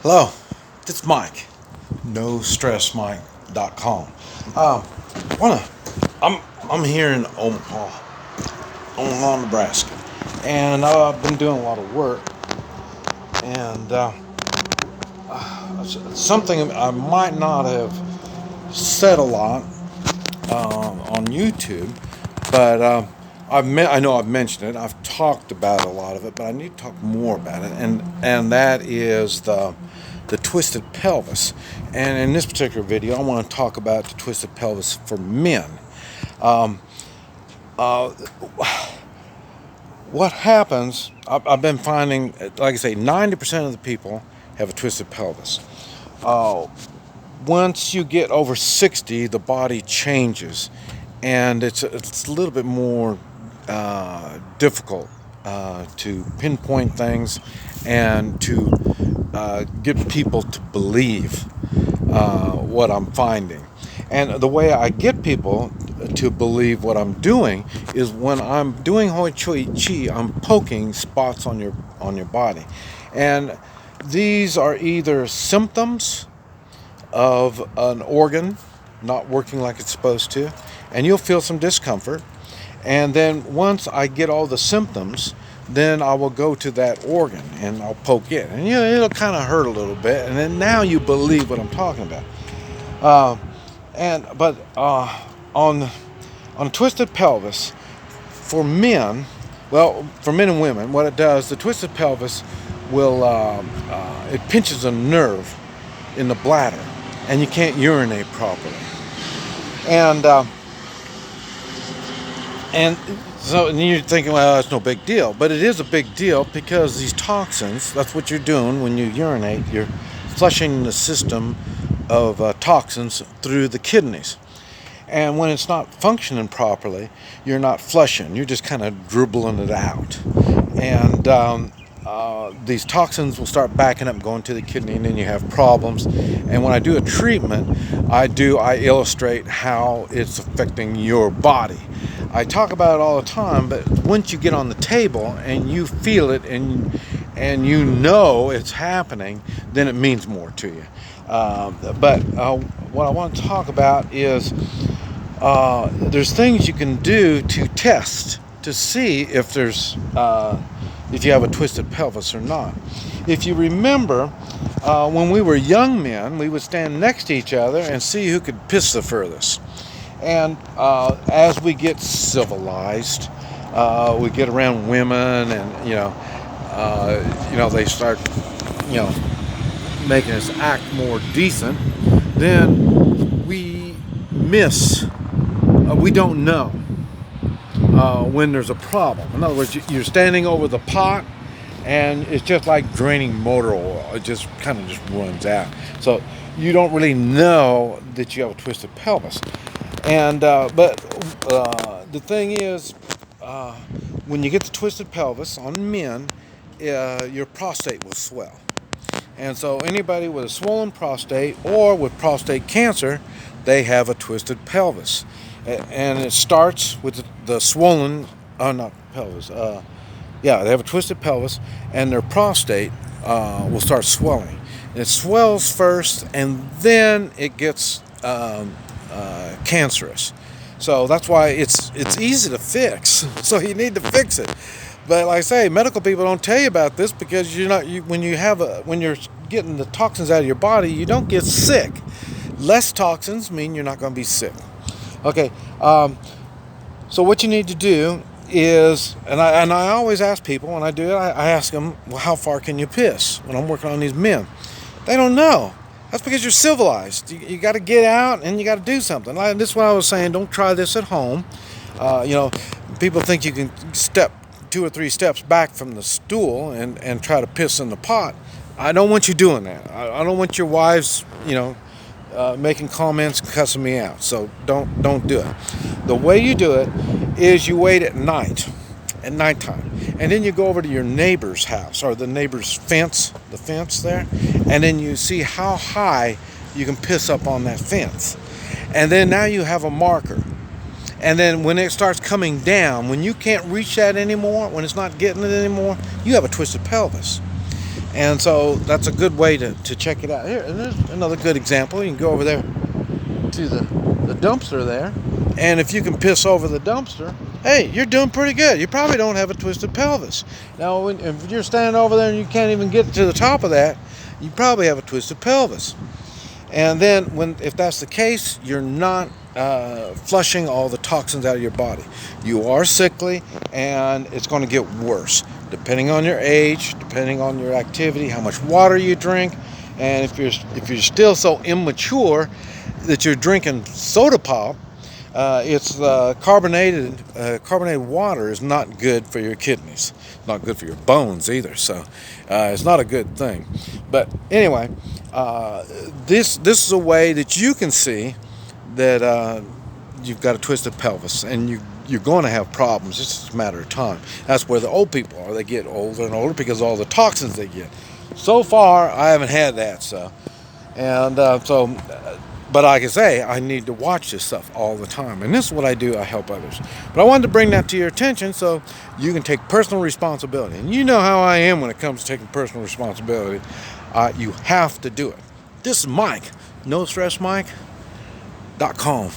Hello, this is Mike. NoStressMike.com. I'm here in Omaha, Nebraska, and I've been doing a lot of work. And something I might not have said a lot on YouTube, but I know I've mentioned it. I've talked about a lot of it, but I need to talk more about it, and that is the twisted pelvis. And in this particular video, I want to talk about the twisted pelvis for men. What happens? I've been finding, like I say, 90% of the people have a twisted pelvis. Once you get over 60, the body changes, and it's a little bit more difficult to pinpoint things and to get people to believe what I'm finding. And the way I get people to believe what I'm doing is when I'm doing Hoi Chi, I'm poking spots on your body, and these are either symptoms of an organ not working like it's supposed to, and you'll feel some discomfort. And then once I get all the symptoms, then I will go to that organ and I'll poke it, and it'll kind of hurt a little bit, and then now you believe what I'm talking about. On a twisted pelvis for men, well, for men and women, what it does, the twisted pelvis will it pinches a nerve in the bladder, and you can't urinate properly. And so you're thinking, well, that's no big deal. But it is a big deal, because these toxins, that's what you're doing when you urinate. You're flushing the system of toxins through the kidneys. And when it's not functioning properly, you're not flushing. You're just kind of dribbling it out. And these toxins will start backing up and going to the kidney, and then you have problems. And when I do a treatment, I illustrate how it's affecting your body. I talk about it all the time, but once you get on the table and you feel it and you know it's happening, then it means more to you. But what I want to talk about is there's things you can do to test to see if you have a twisted pelvis or not. If you remember, when we were young men, we would stand next to each other and see who could piss the furthest. And as we get civilized, we get around women, and they start making us act more decent. Then we don't know when there's a problem. In other words, you're standing over the pot, and it's just like draining motor oil. It just kind of runs out. So you don't really know that you have a twisted pelvis. And but the thing is, when you get the twisted pelvis on men, your prostate will swell. And so anybody with a swollen prostate or with prostate cancer, they have a twisted pelvis. And it starts with the swollen, not pelvis. They have a twisted pelvis, and their prostate will start swelling. And it swells first, and then it gets cancerous. So that's why it's easy to fix. So you need to fix it. But like I say, medical people don't tell you about this, because when you're getting the toxins out of your body, you don't get sick. Less toxins mean you're not going to be sick. Okay. So what you need to do is, and I always ask people when I do it, I ask them, well, how far can you piss when I'm working on these men? They don't know. That's because you're civilized. You got to get out and you got to do something. This is what I was saying. Don't try this at home. People think you can step 2 or 3 steps back from the stool and try to piss in the pot. I don't want you doing that. I don't want your wives, making comments, cussing me out. So don't do it. The way you do it is you wait at nighttime, and then you go over to your neighbor's house or the neighbor's fence, the fence there, and then you see how high you can piss up on that fence. And then now you have a marker. And then when it starts coming down, when you can't reach that anymore, when it's not getting it anymore, you have a twisted pelvis. And so that's a good way to check it out. Here, and there's another good example. You can go over there to the dumpster there, and if you can piss over the dumpster, hey, you're doing pretty good. You probably don't have a twisted pelvis. Now, if you're standing over there and you can't even get to the top of that, you probably have a twisted pelvis. And then, if that's the case, you're not flushing all the toxins out of your body. You are sickly, and it's going to get worse depending on your age, depending on your activity, how much water you drink, and if you're still so immature that you're drinking soda pop. It's carbonated water is not good for your kidneys. Not good for your bones either. So it's not a good thing. But anyway, this is a way that you can see that you've got a twisted pelvis, and you're going to have problems. It's just a matter of time. That's where the old people are. They get older and older because of all the toxins they get. So far, I haven't had that. But like I say, I need to watch this stuff all the time. And this is what I do. I help others. But I wanted to bring that to your attention so you can take personal responsibility. And you know how I am when it comes to taking personal responsibility. You have to do it. This is Mike, NoStressMike.com.